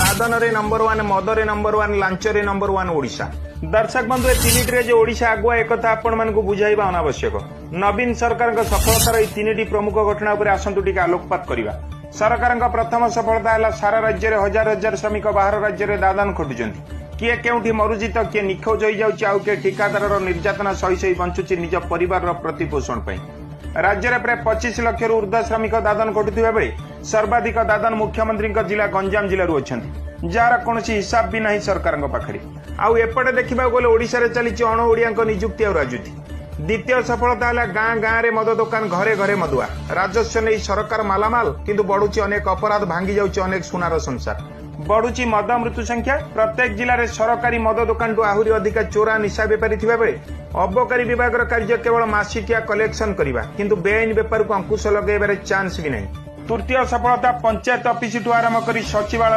दादन रे नंबर 1, मद रे नंबर 1, लांच रे नंबर 1 ओडिशा। दर्शक बंधु तीनिटी जो ओडिशा आगुआ एक आपण मानक बुझाइबा अनावश्यक। नवीन सरकार सफलतार तीनिटी प्रमुख घटना उपर आसंतु टिके आलोकपात करिबा। सरकार प्रथम सफलता है सारा राज्य में हजार हजार श्रमिक बाहर राज्य में दादन खटुचंती। किए केउठी मरुची तो किए निखोज हो जाउची, आउ किए ठिकादार निर्यातना सही सही बंचुची निज परिवार प्रतिपोषण पई। राज्य में प्राय 25 लाख ऊर्ध्व श्रमिक दादन खटुथिबा बेले सर्वाधिक दादन मुख्यमंत्री जिला गंजाम जिलू अच्छा, जार कौन हिसाब भी नहीं सरकार पाखे। आउ एपटे देखा गले ओडिशा रे चली अण ओडिया नियुक्ति और राजुति। द्वितीय सफलता है गाँ गाँव में मद दुकान घरे घरे मदुआ। राजस्व नहीं सरकार मालामाल, किंतु बढ़ुची अनेक अपराध, भांगी जाउची अनेक सुनार संसार। बढ़ुची मद मृत्यु संख्या। प्रत्येक जिले में सरकारी मद दुकान टू आहरी अधिक चोरा निशा बेपारी थिबा बेले अबकारी विभाग कार्य केवल मासिकिया कलेक्शन करवा, किंतु बेआईन बेपार को अंकुश लगेबार चांस भी नहीं। तृतीय सफलता पंचायत ऑफिस ठू आरंभ कर सचिवालय